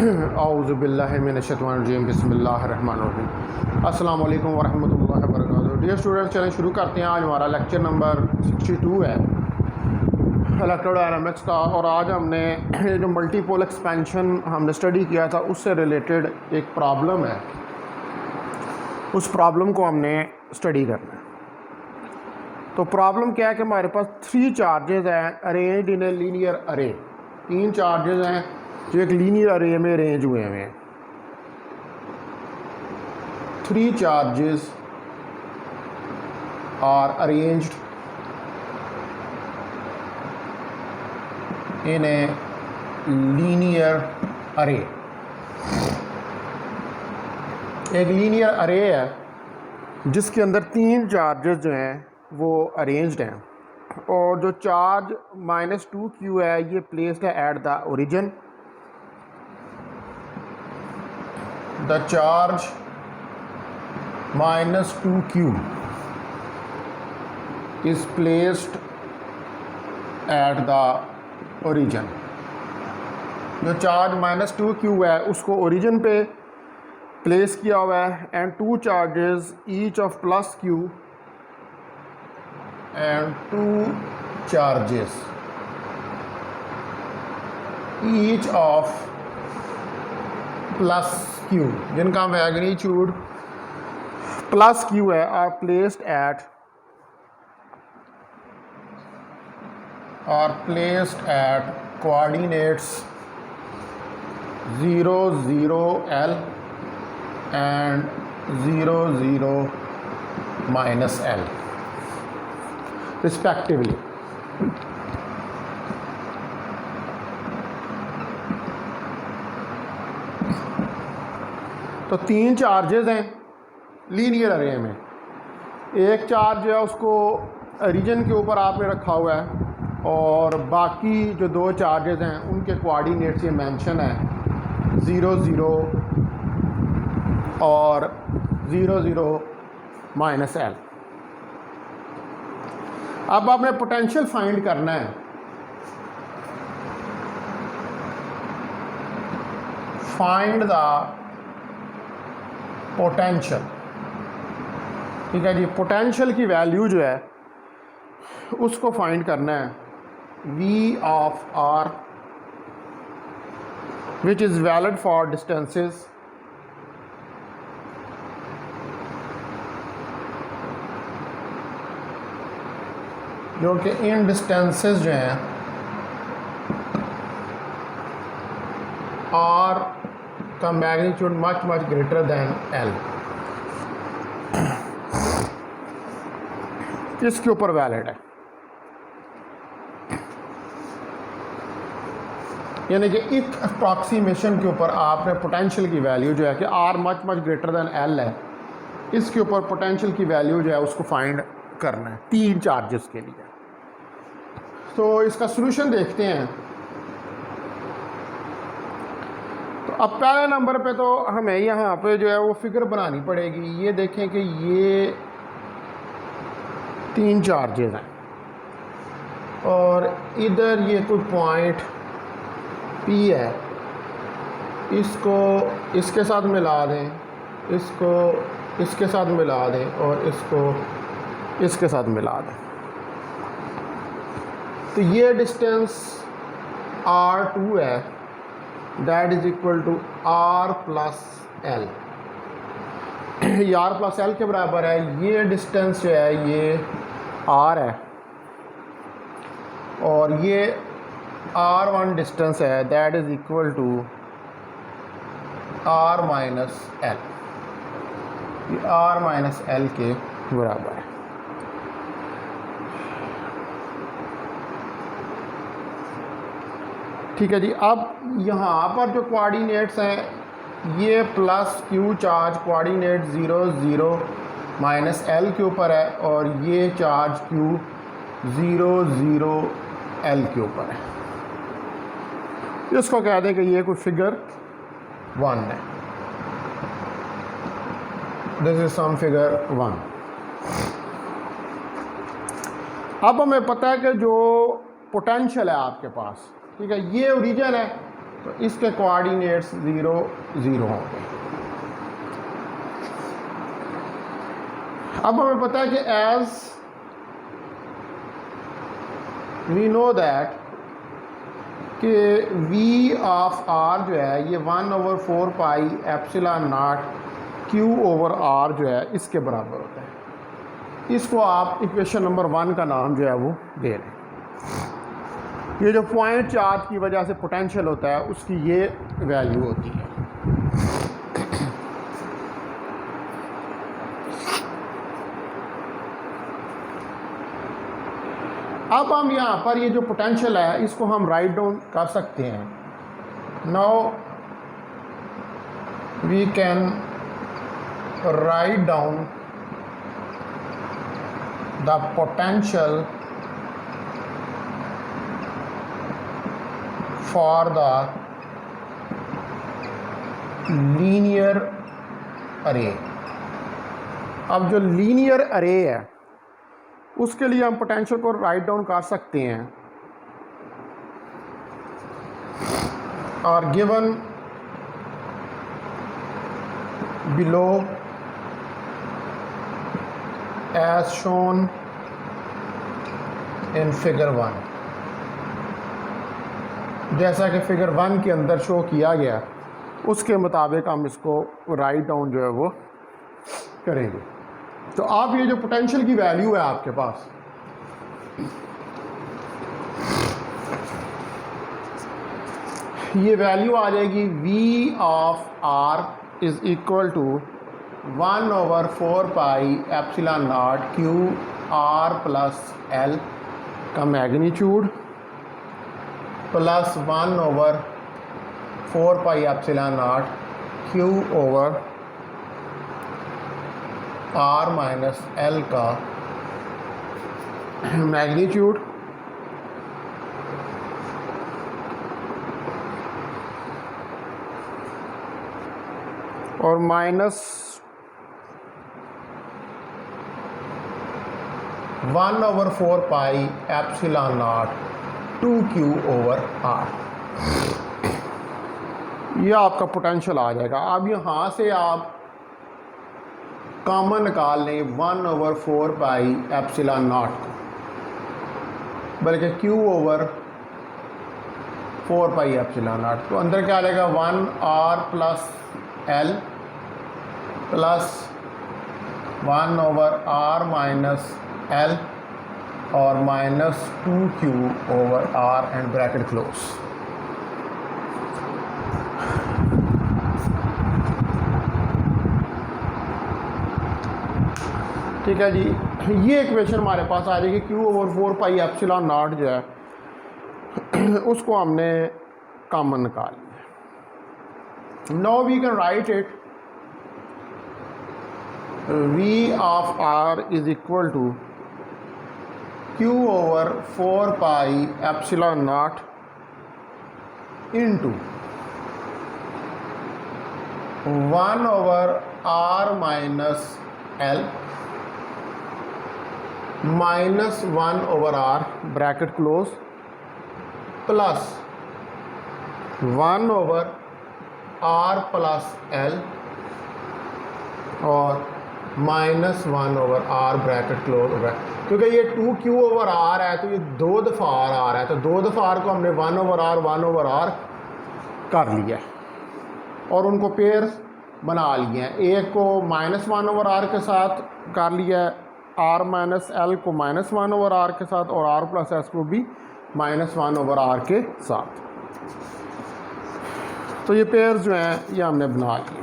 औज़ुबिल्लाहि मिनश्शैतानिर्रजीम बिस्मिल्लाहिर्रहमानिर्रहीम। अस्सलाम वालेकुम वरहमतुल्लाहि वबरकातुहू। डियर स्टूडेंट्स, चलें शुरू करते हैं। आज हमारा लेक्चर नंबर 62 है इलेक्ट्रोडायनामिक्स का, और आज हमने जो मल्टीपोल एक्सपेंशन हमने स्टडी किया था उससे रिलेटेड एक प्रॉब्लम है, उस प्रॉब्लम को हमने स्टडी करना है। तो प्रॉब्लम क्या है कि हमारे पास 3 चार्जेस हैं अरेंज्ड इन ए लीनियर अरे। 3 चार्जेस हैं जो एक लीनियर अरे में अरेंज हुए हैं। 3 charges are arranged in a linear array. एक लीनियर अरे है जिसके अंदर 3 चार्जेस जो हैं वो अरेंज्ड हैं, और जो चार्ज -2q है ये प्लेस्ड है at the origin. The charge -2q is placed at the origin। जो चार्ज -2q है उसको ओरिजिन पे प्लेस किया हुआ है, and 2 charges each of +q and 2 charges each of +q जिनका मैग्नीट्यूड +q है are placed at coordinates 0 0 L and 0 0 -L respectively. तो 3 चार्जेस हैं लीनियर अरे में। एक चार्ज जो है उसको ओरिजिन के ऊपर आपने रखा हुआ है, और बाकी जो 2 चार्जेस हैं उनके कोऑर्डिनेट्स ये मेंशन है 0 0 और 0 0 -L। अब आपने पोटेंशियल फाइंड करना है। Find the potential. ठीक है जी, पोटेंशियल की वैल्यू जो है उसको फाइंड करना है। V of R which is valid for distances जो कि इन डिस्टेंसेस जो हैं R का magnitude much greater then L, इसके ऊपर वैलिड है। यानी कि एक अप्रॉक्सीमेशन के ऊपर आपने पोटेंशियल की वैल्यू जो है कि R much greater then L है, इसके ऊपर पोटेंशियल की वैल्यू जो है उसको फाइंड करना है 3 चार्जेस के लिए। तो इसका सॉल्यूशन देखते हैं। तो अब पहले नंबर पे तो हमें यहाँ पे जो है वो फिगर बनानी पड़ेगी। ये देखें कि ये 3 चार्जेस हैं, और इधर ये कोई पॉइंट P है, इसको इसके साथ मिला दें, इसको इसके साथ मिला दें, और इसको इसके साथ मिला दें। तो ये डिस्टेंस R2 है, that is equal to R plus L। ये R प्लस L के बराबर है। ये डिस्टेंस जो है ये R है, और ये R1 डिस्टेंस है, that is equal to R minus L। ये R माइनस L के बराबर है। ठीक है जी। अब यहाँ पर जो कोऑर्डिनेट्स हैं ये +q चार्ज कोऑर्डिनेट 0 0 -L के ऊपर है, और ये चार्ज q 0 0 L के ऊपर है। इसको कह दें कि ये कोई फिगर 1 है। This is some figure 1। अब हमें पता है कि जो पोटेंशियल है आपके पास, ठीक है, ये ओरिजिन है, तो इसके कोऑर्डिनेट्स 0 0 होंगे। अब हमें पता है कि एज वी नो दैट कि v ऑफ r जो है ये 1/4 pi epsilon naught q over r जो है इसके बराबर होता है। इसको आप इक्वेशन नंबर 1 का नाम जो है वो दे लें। ये जो पॉइंट चार्ज की वजह से पोटेंशियल होता है उसकी ये वैल्यू होती है। अब हम यहाँ पर ये जो पोटेंशियल है इसको हम राइट डाउन कर सकते हैं। Now we can write down the potential for the linear array. अब जो लीनियर अरे है उसके लिए हम पोटेंशियल को राइट डाउन कर सकते हैं और given below as shown in figure 1। जैसा कि फिगर 1 के अंदर शो किया गया उसके मुताबिक हम इसको राइट डाउन जो है वो करेंगे। तो आप ये जो पोटेंशियल की वैल्यू है आपके पास, ये वैल्यू आ जाएगी v of r is equal to 1/4 pi epsilon naught q r plus l का magnitude plus 1/4 pi epsilon naught q over r minus l का मैग्नीट्यूड और minus 1/4 pi epsilon naught 2q over r। ये आपका potential आ जाएगा। अब यहाँ से आप कॉमन निकाल लें 1/4 पाई एप्सिलॉन नॉट को, बल्कि q over 4 pi epsilon not. तो अंदर क्या आ जाएगा 1r plus l plus 1/r minus l और minus 2q over r and bracket close. ठीक है जी, ये इक्वेशन हमारे पास आ जाएगी। q over 4 pi epsilon naught जो है उसको हमने कॉमन निकाल लिया। Now we can write it v of r is equal to q over 4 pi epsilon not into 1/r minus l minus 1/r bracket close plus 1/r plus l और minus 1/r bracket close होगा। क्योंकि ये 2q over r है तो ये 2 दफ़ा r आ रहा है, तो 2 दफ़ा r को हमने 1/r कर लिया और उनको पेयर्स बना लिए हैं। एक को माइनस 1/r के साथ कर लिया है, r माइनस l को माइनस 1/r के साथ और r प्लस s को भी माइनस 1/r के साथ। तो ये पेयर्स जो हैं ये हमने बना लिए।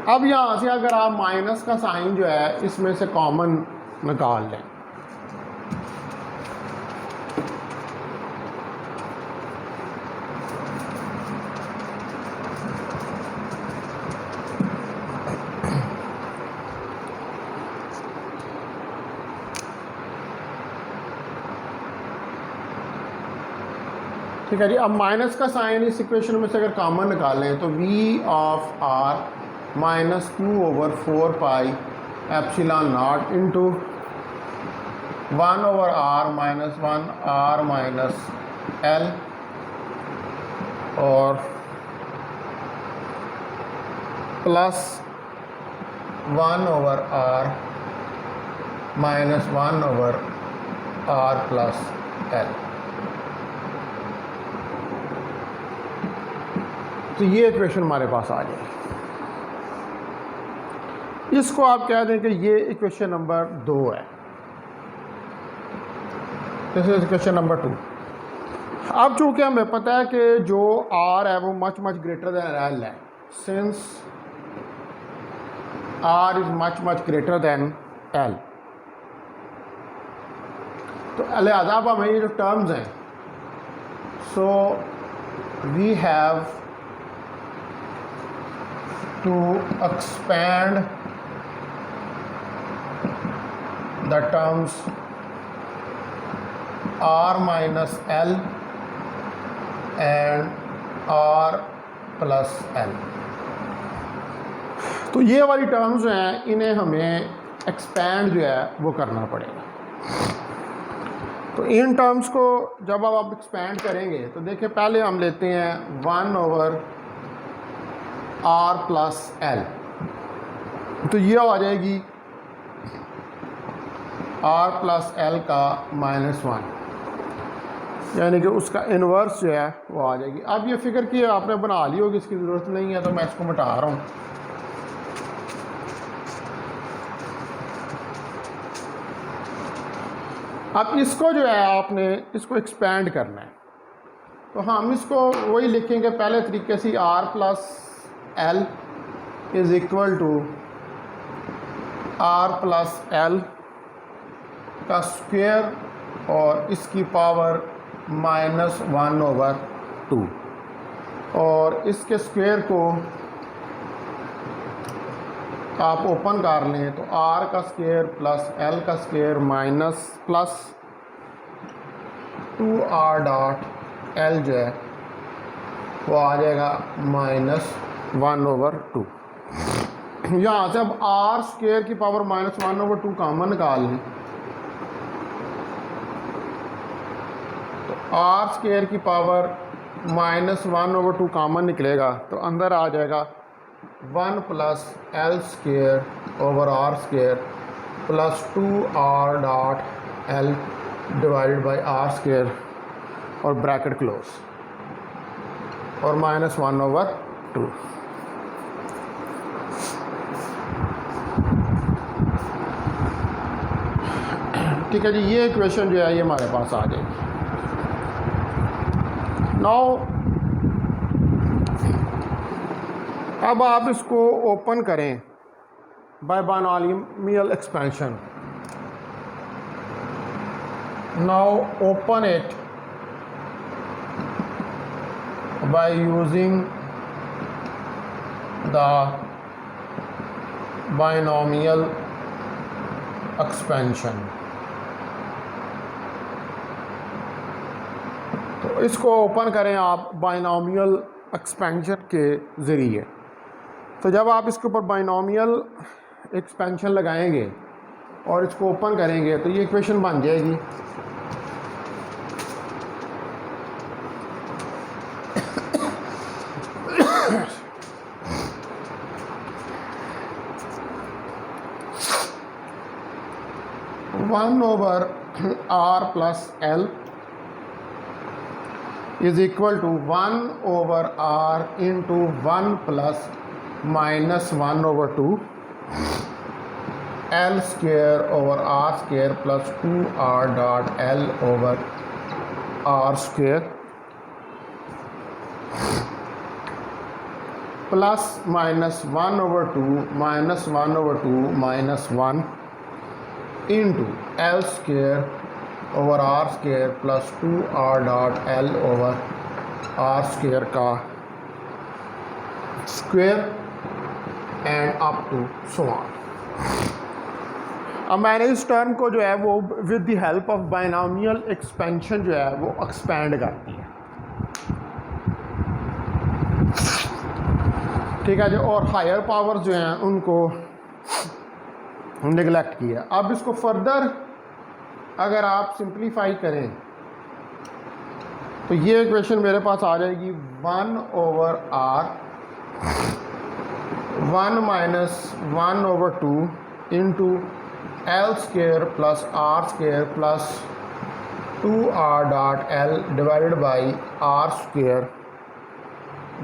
अब यहाँ से अगर आप माइनस का साइन जो है इसमें से कॉमन निकाल लें, ठीक है जी। अब माइनस का साइन इस इक्वेशन में से अगर कॉमन निकालें तो v of r minus q over 4 pi epsilon not into 1 over r minus 1 r minus l और plus 1 over r minus 1 over r plus L. तो ये इक्वेशन हमारे पास आ जाएगी। इसको आप कह दें कि ये इक्वेशन नंबर 2 है। This is equation number 2। अब चूँकि हमें पता है कि जो आर है वो मच ग्रेटर दैन एल है, since R is much greater than L, तो लिहाजा अब हमें ये जो टर्म्स हैं, so we have to expand the terms R minus L and R plus L. तो ये वाली टर्म्स जो हैं इन्हें हमें एक्सपैंड जो है वो करना पड़ेगा। तो इन टर्म्स को जब आप एक्सपैंड करेंगे तो देखिए पहले हम लेते हैं 1 ओवर आर प्लस एल, तो ये आ जाएगी आर प्लस एल का -1, यानी कि उसका इन्वर्स जो है वो आ जाएगी। अब ये फिगर की आपने बना ली होगी, इसकी ज़रूरत नहीं है, तो मैं इसको मिटा रहा हूँ। अब इसको जो है आपने इसको एक्सपैंड करना है, तो हम इसको वही लिखेंगे पहले तरीके से, R plus L is equal to R plus L का स्क्वायर और इसकी पावर -1 ओवर 2, और इसके स्क्वायर को आप ओपन कर लें तो आर का स्क्वायर प्लस एल का square minus plus 2r dot L जो है वो आ जाएगा -1 ओवर 2। यहाँ से अब आर स्क्वायर की पावर -1 ओवर 2 कॉमन निकाल लें, तो आर स्क्वायर की पावर -1 ओवर 2 कॉमन निकलेगा, तो अंदर आ जाएगा 1 plus L square over are square plus 2r dot L divided by R square और ब्रैकेट क्लोज और -1 ओवर 2। ठीक है जी, ये इक्वेशन जो है ये हमारे पास आ जाएगी। नाउ अब आप इसको ओपन करें by binomial expansion. Now open it by using the binomial expansion. तो इसको ओपन करें आप बायनॉमियल एक्सपेंशन के ज़रिए। तो जब आप इसके ऊपर बायनॉमियल एक्सपेंशन लगाएंगे और इसको ओपन करेंगे तो ये इक्वेशन बन जाएगी। One over r plus L is equal to 1 over r into 1 plus -1 over 2 l square over are square plus 2r dot l over are square plus -1 over 2 -1 over 2 -1 into l square over are square plus 2r dot l over are square का square and up to so on. अब मैंने इस term को जो है वो with the help of binomial expansion जो है वो एक्सपैंड करती है। ठीक है जी, और हायर पावर जो हैं उनको निगलेक्ट किया। अब इसको फर्दर अगर आप सिंप्लीफाई करें तो ये इक्वेशन मेरे पास आ जाएगी 1/r 1 minus 1/2 into L square plus R square plus 2r dot L divided by R square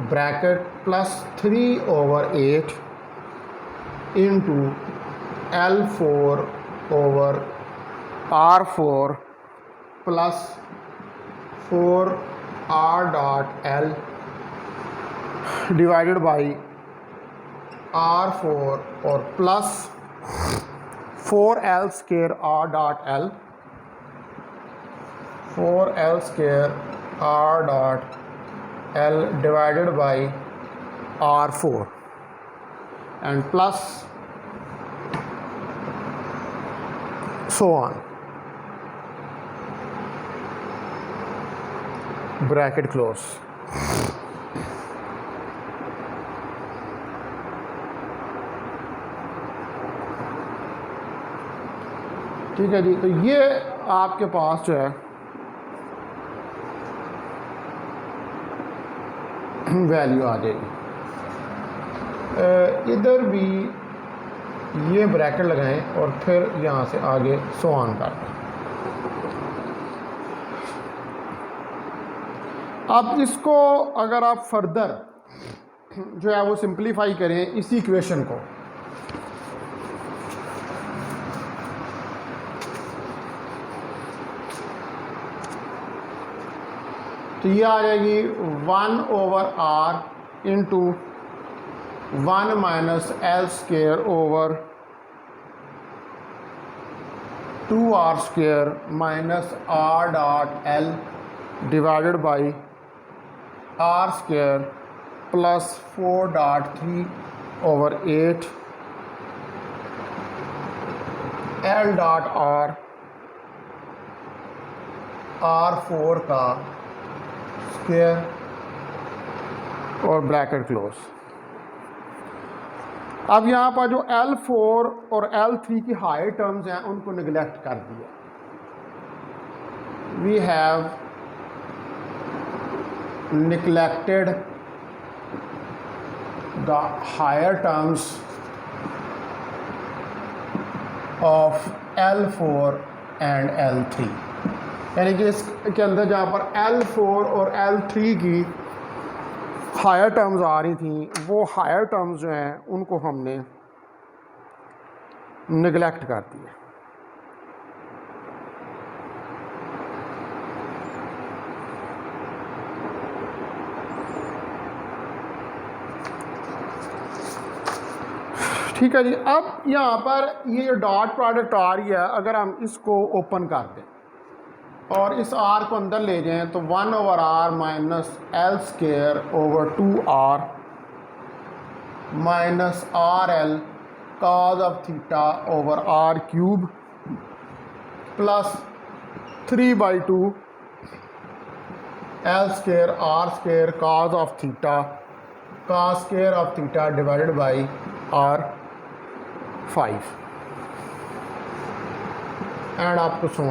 bracket plus 3/8 into L4/R4 plus 4r dot L divided by R4 और plus 4l square r dot L 4l square r dot L divided by R4 and plus so on bracket close। ठीक है जी, तो ये आपके पास जो है value आ जाएगी। इधर भी ये ब्रैकेट लगाएं और फिर यहाँ से आगे सो ऑन कर दें। अब इसको अगर आप फर्दर जो है वो सिंप्लीफाई करें इसी इक्वेशन को, तो ये आ जाएगी 1/r into 1 minus L square over 2r square minus r dot L divided by r square plus 4.3/8 l dot R4 का स्क्वेयर और ब्रैकेट क्लोज। अब यहाँ पर जो L4 और L3 की हायर टर्म्स हैं उनको निगलेक्ट कर दिया। We have neglected the higher terms of L4 and L3, यानी कि इसके अंदर जहाँ पर L4 और L3 की हायर टर्म्स आ रही थी वो हायर टर्म्स जो हैं उनको हमने निगलेक्ट कर दिया। ठीक है जी, अब यहाँ पर ये जो डॉट प्रोडक्ट आ रही है अगर हम इसको ओपन कर दें और इस r को अंदर ले जाएं तो 1/r minus L square over 2r minus RL cos of theta over r cube plus 3/2 L square r square cos of theta cos square of theta divided by R5 and up to so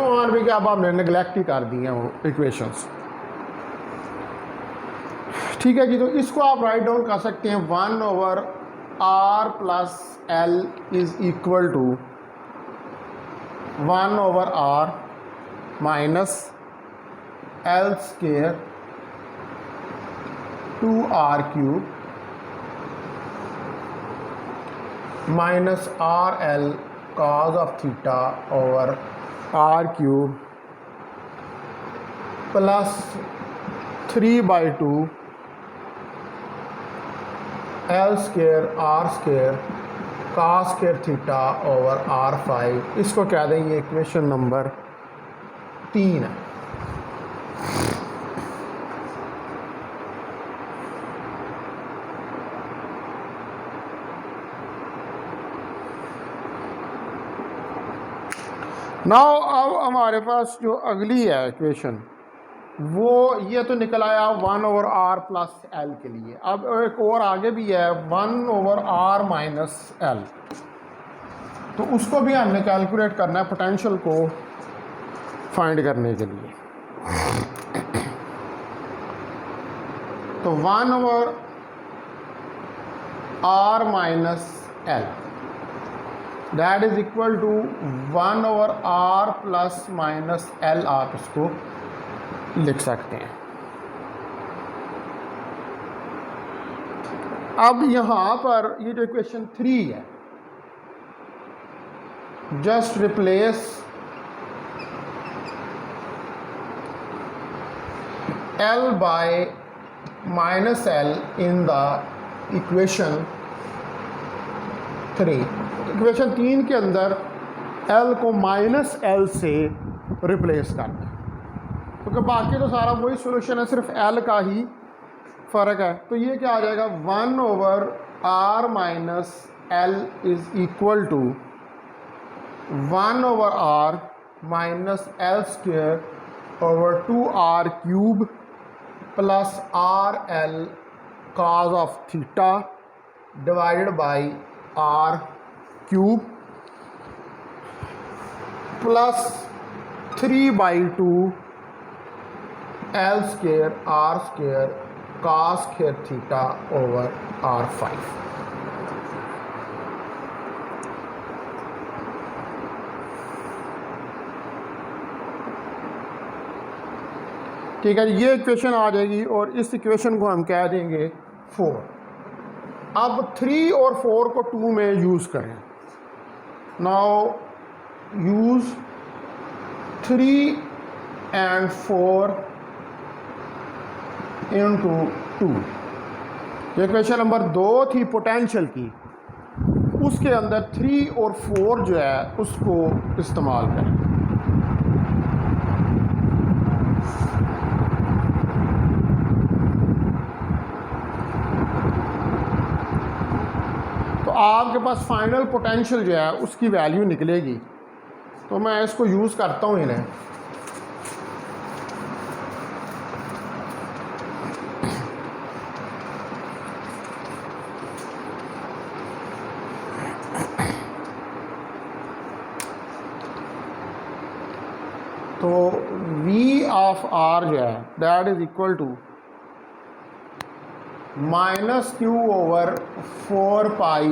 on भी क्या अब आपने neglect ही कर दी हैं वो equations. ठीक है जी, तो इसको आप राइट डाउन कर सकते हैं 1/r plus L is equal to 1/r minus L square 2r cube minus RL cos of theta over r cube plus 3/2 L square r square cos square theta over R5। इसको कह देंगे equation number 3 है। Now अब हमारे पास जो अगली है equation वो ये तो निकल आया 1/r प्लस एल के लिए। अब एक और आगे भी है 1/r माइनस एल। तो उसको भी हमने कैलकुलेट करना है पोटेंशियल को फाइंड करने के लिए। तो 1/r minus L that is equal to 1/r plus minus L, आप इसको लिख सकते हैं। अब यहाँ पर ये जो इक्वेशन 3 है, just replace L bye minus L in the equation 3। Equation 3 के अंदर L को माइनस एल से रिप्लेस करना है, क्योंकि बाकी तो सारा वही सॉल्यूशन है, सिर्फ L का ही फ़र्क है। तो ये क्या आ जाएगा, 1/r minus L is equal to 1/r minus L square over 2r cube plus R L cos of theta divided by r cube plus 3/2 L square R square cos square theta over r5। ठीक है, ये equation आ जाएगी और इस equation को हम कह देंगे 4। अब 3 और 4 को 2 में यूज़ करें। Now use 3 and 4 into 2। ये क्वेश्चन नंबर 2 थी पोटेंशियल की, उसके अंदर 3 और 4 जो है उसको इस्तेमाल करें। तो आपके पास फाइनल पोटेंशियल जो है उसकी वैल्यू निकलेगी। तो मैं इसको यूज़ करता हूँ इन्हें। तो V ऑफ R जो है that is equal to minus Q over 4 pi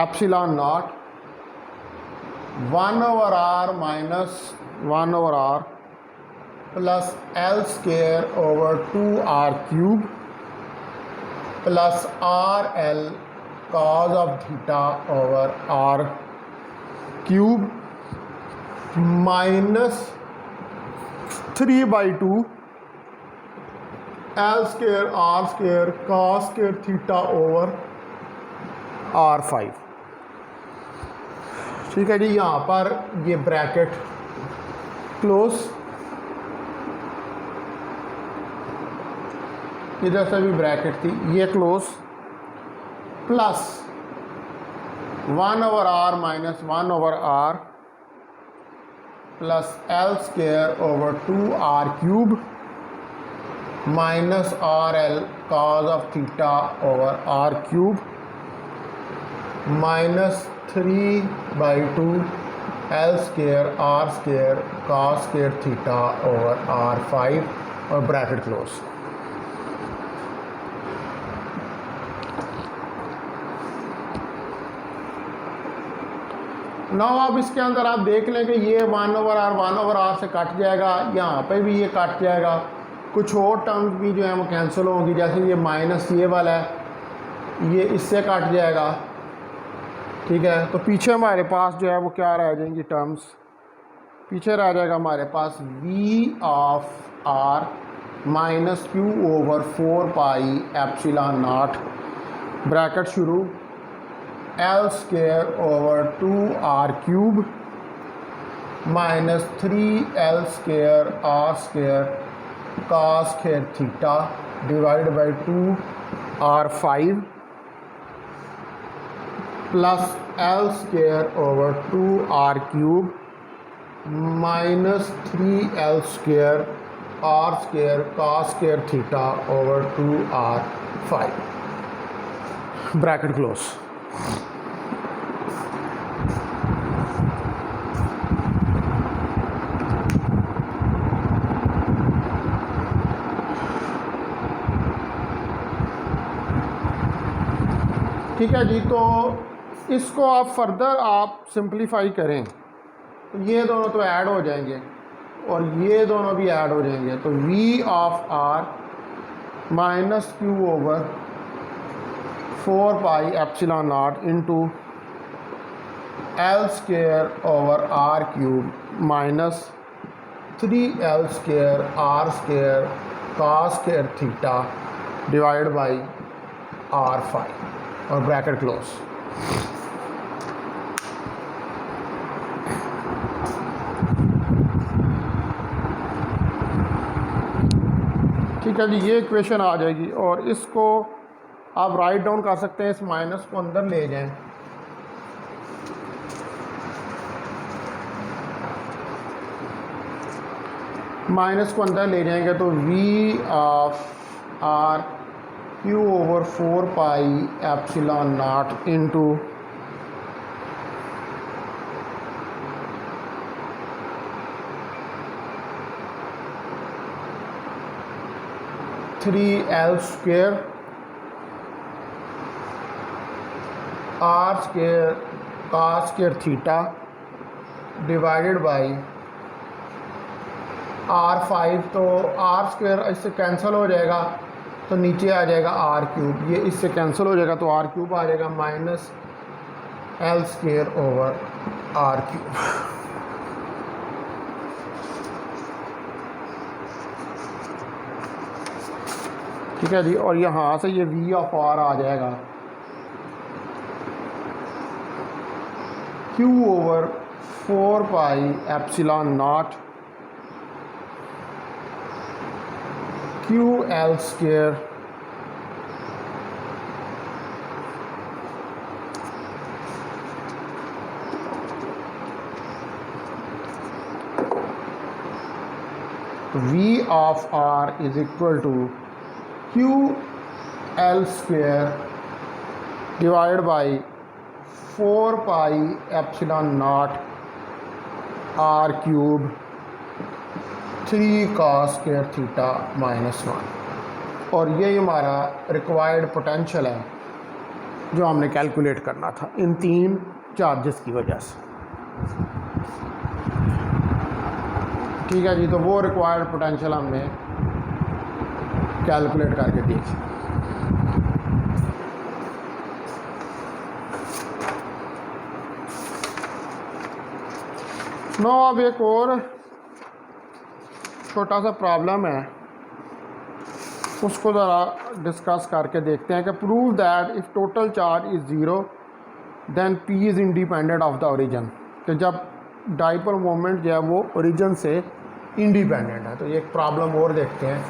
epsilon naught 1/r minus 1/r plus L square over 2r cube plus R L cos of theta over r cube minus 3/2 L square R square cos square theta over r5। ठीक है जी, यहाँ पर ये bracket close, इधर से भी bracket थी, ये close, plus 1/r minus 1/r plus L square over 2r cube minus are L cos of theta over r cube minus 3/2 L square R square cos square theta over r5 और bracket close. Now अब इसके अंदर आप देख लें कि ये 1/r से कट जाएगा, यहाँ पे भी ये कट जाएगा, कुछ और टर्म्स भी जो है वो कैंसिल होंगी, जैसे ये माइनस ये वाला है ये इससे कट जाएगा। ठीक है, तो पीछे हमारे पास जो है वो क्या रह जाएंगी टर्म्स, पीछे रह जाएगा हमारे पास V of R minus Q over 4 pi epsilon naught bracket शुरू l square over 2r cube minus 3l square r square cos square theta divide by 2r5 plus L square over 2r cube minus 3l square r square cos square theta over 2r5 bracket close. ठीक है जी। तो इसको आप further आप simplify करें तो ये दोनों तो ऐड हो जाएंगे और ये दोनों भी ऐड हो जाएंगे, तो v of r minus Q over 4 pi epsilon not into L square over R cube minus 3l square r square cos square theta divide by r5 और ब्रैकेट क्लोज। ठीक है जी, ये इक्वेशन आ जाएगी और इसको आप राइट डाउन कर सकते हैं, इस माइनस को अंदर ले जाएं, माइनस को अंदर ले जाएंगे तो v of r Q over 4 pi epsilon not into l square r square cos square theta divided by r5। तो r स्क्वेयर इससे कैंसिल हो जाएगा तो नीचे आ जाएगा r क्यूब, ये इससे कैंसिल हो जाएगा तो r क्यूब आ जाएगा minus l square over r cube. ठीक है जी, और यहाँ से ये v ऑफ r आ जाएगा q over 4 pi epsilon naught QL square V of R is equal to QL square divide by 4 pi epsilon naught R cube 3 cos square theta minus 1। और ये हमारा रिक्वायर्ड पोटेंशियल है जो हमने calculate करना था इन तीन चार्जेस की वजह से। ठीक है जी, तो वो रिक्वायर्ड पोटेंशियल हमने कैलकुलेट करके देखी। नो अब एक और छोटा सा प्रॉब्लम है, उसको ज़रा डिस्कस करके देखते हैं कि prove that if total charge is zero then P is independent of the origin, कि जब डाइपोल मोमेंट जो है वो ओरिजिन से इंडिपेंडेंट है। तो ये एक प्रॉब्लम और देखते हैं।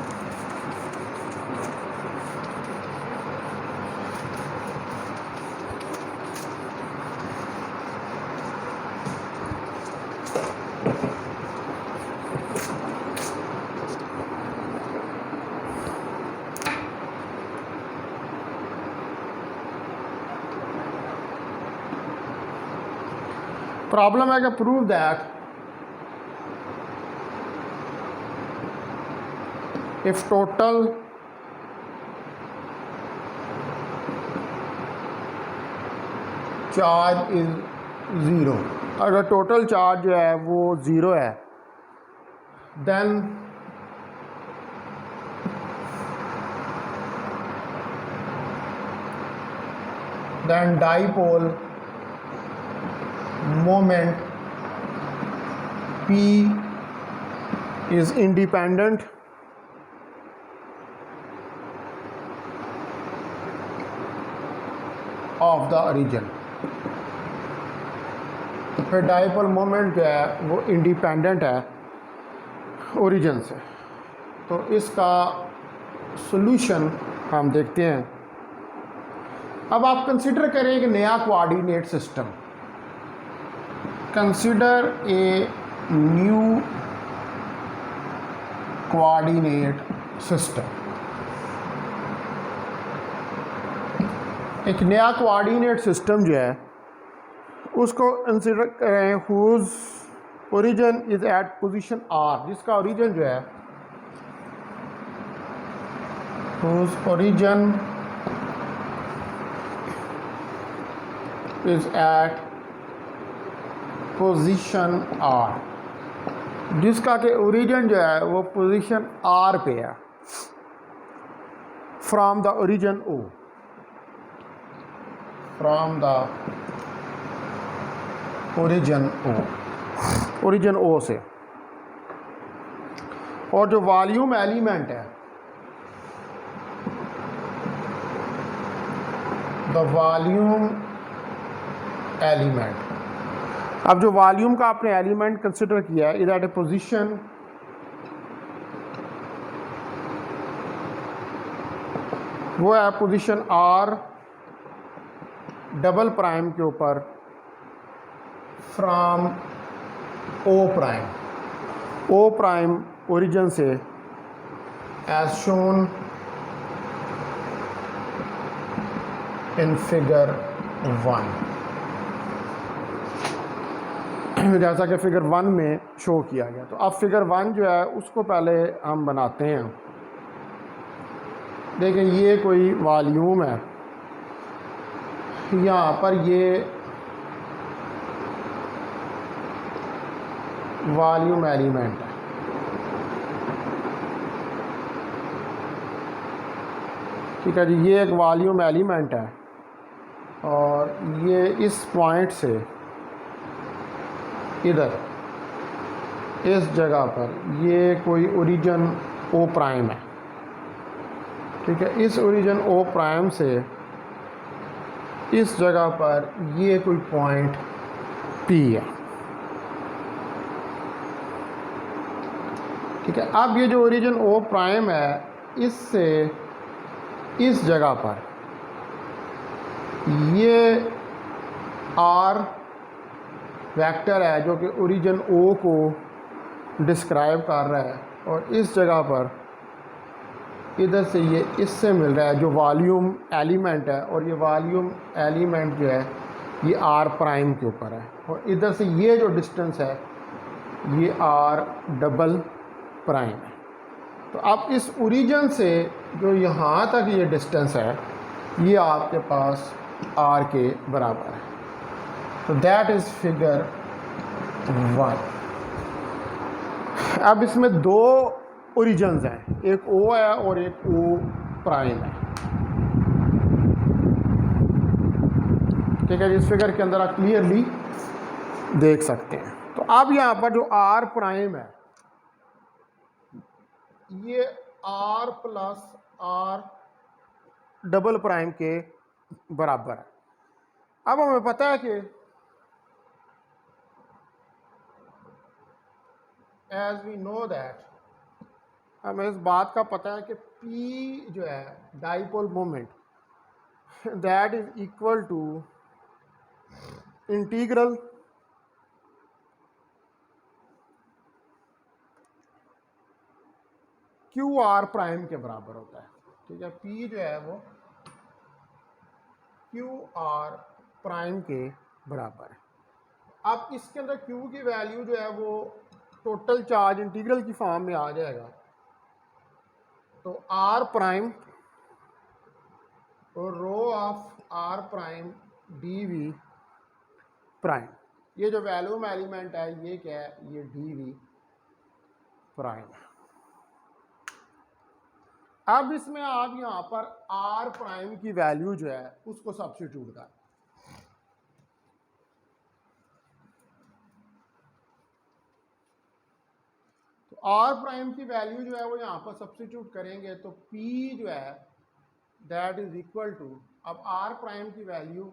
प्रॉब्लम है कि prove that if total charge is zero, अगर टोटल चार्ज जो है वो ज़ीरो है then dipole moment P is independent of the origin। फिर डाइपोल मोमेंट जो है वो इंडिपेंडेंट है ओरिजिन से। तो इसका सॉल्यूशन हम देखते हैं। अब आप कंसिडर करें एक नया coordinate system. Consider a new coordinate system। एक नया कोऑर्डिनेट सिस्टम जो है उसको कंसिडर करें whose origin is at position R, जिसका ओरिजिन जो है whose origin is at position R, जिसका कि ओरिजिन जो है वो पोजीशन आर पे है, from the origin O, from the origin O, origin O से। और जो वॉल्यूम एलिमेंट है, द वॉल्यूम एलिमेंट, अब जो वॉल्यूम का आपने एलिमेंट कंसिडर किया है, इज एट ए पोजीशन वो है पोजीशन आर डबल प्राइम के ऊपर from O prime, O prime origin से, एज शोन इन फिगर 1, जैसा कि फिगर 1 में शो किया गया। तो अब फिगर 1 जो है उसको पहले हम बनाते हैं। देखिए ये कोई वॉल्यूम है, यहाँ पर ये वॉल्यूम एलिमेंट है, ठीक है जी। ये एक वॉल्यूम एलिमेंट है और ये इस पॉइंट से इधर इस जगह पर ये कोई ओरिजिन ओ प्राइम है, ठीक है। इस ओरिजिन ओ प्राइम से इस जगह पर ये कोई पॉइंट पी है, ठीक है। अब ये जो ओरिजिन ओ प्राइम है, इससे इस जगह पर ये आर वेक्टर है जो कि ओरिजिन ओ को डिस्क्राइब कर रहा है, और इस जगह पर इधर से ये इससे मिल रहा है जो वॉल्यूम एलिमेंट है, और ये वॉल्यूम एलिमेंट जो है ये आर प्राइम के ऊपर है, और इधर से ये जो डिस्टेंस है ये आर डबल प्राइम है। तो अब इस ओरिजिन से जो यहाँ तक ये डिस्टेंस है ये आपके पास आर के बराबर है। तो दैट इज़ फिगर 1। अब इसमें दो ओरिजिन्स हैं, एक ओ है और एक ओ प्राइम है, ठीक है। इस फिगर के अंदर आप क्लियरली देख सकते हैं। तो अब यहाँ पर जो आर प्राइम है ये R plus R double prime के बराबर है। अब हमें पता है कि एज वी नो दैट, हमें इस बात का पता है कि P जो है dipole moment, that is equal to integral Q R prime के बराबर होता है, ठीक है। P जो है वो क्यू आर प्राइम के बराबर है। अब इसके अंदर Q की वैल्यू जो है वो टोटल चार्ज इंटीग्रल की फॉर्म में आ जाएगा। तो आर प्राइम और rho of R prime D V prime, ये जो वैल्यूम एलिमेंट है ये क्या है, ये डी वी प्राइम। अब इसमें आप यहाँ पर आर प्राइम की वैल्यू जो है उसको सब्स्टिट्यूट कर, तो आर प्राइम की वैल्यू जो है वो यहाँ पर सब्स्टिट्यूट करेंगे तो P जो है दैट इज इक्वल टू, अब आर प्राइम की वैल्यू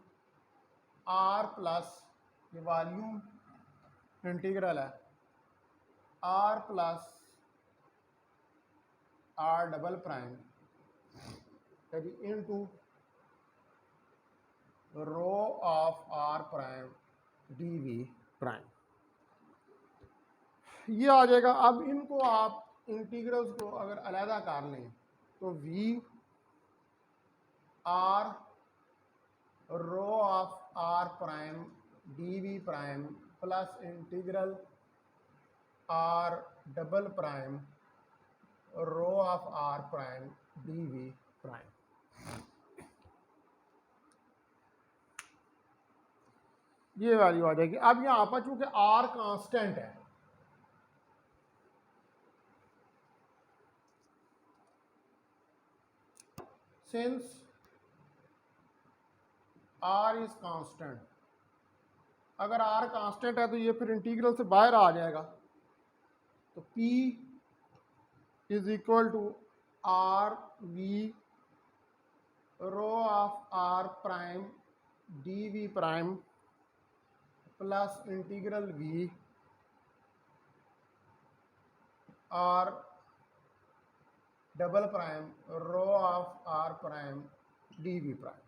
आर प्लस ये वॉल्यूम इंटीग्रल है, R plus R double prime into rho of R prime D V prime, ये आ जाएगा। अब इनको आप इंटीग्रल्स को अगर अलहदा कर लें तो V R rho of R prime D V prime plus integral R double prime rho of R prime D V prime. ये वैल्यू आ जाएगी। अब यहाँ पर चूंकि आर कांस्टेंट है, सिंस आर इज कांस्टेंट, अगर आर कांस्टेंट है तो ये फिर इंटीग्रल से बाहर आ जाएगा। तो P is equal to R V rho of R prime D V prime plus integral V R double prime rho of R prime D V prime.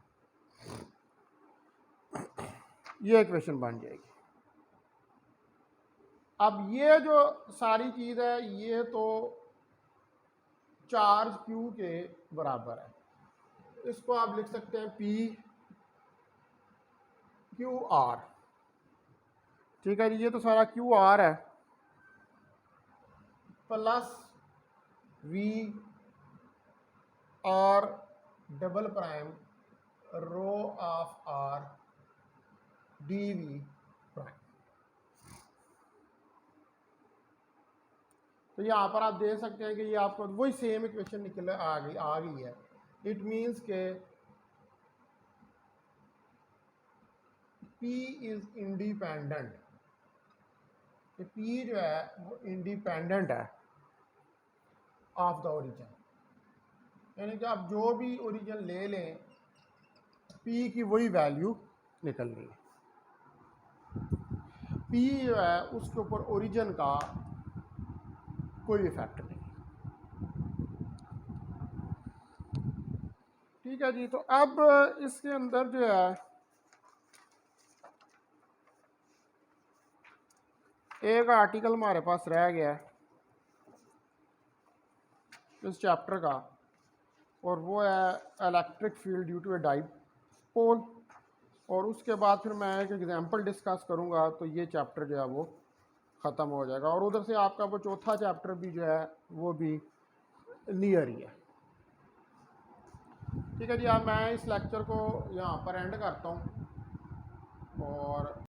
ये इक्वेशन बन जाएगी। अब ये जो सारी चीज़ है ये तो चार्ज Q के बराबर है, इसको आप लिख सकते हैं P क्यू आर। ठीक है जी, ये तो सारा क्यू आर है plus V R double prime rho of R D V prime. तो यहाँ पर आप देख सकते हैं कि ये आपको वही सेम इक्वेशन निकल आ गई है। इट मीन्स के P इज इंडिपेंडेंट, P जो है वो इंडिपेंडेंट है ऑफ द ओरिजिन, यानी कि आप जो भी ओरिजिन ले लें P की वही वैल्यू निकल रही है। P जो है उसके ऊपर ओरिजिन का कोई इफेक्ट नहीं। ठीक है जी, तो अब इसके अंदर जो है एक आर्टिकल हमारे पास रह गया है इस चैप्टर का, और वो है electric field due to a dipole. और उसके बाद फिर मैं एक एग्जांपल डिस्कस करूंगा, तो ये चैप्टर जो है वो ख़त्म हो जाएगा। और उधर से आपका वो चौथा चैप्टर भी जो है वो भी नियर ही है। ठीक है जी, अब मैं इस लेक्चर को यहाँ पर एंड करता हूँ और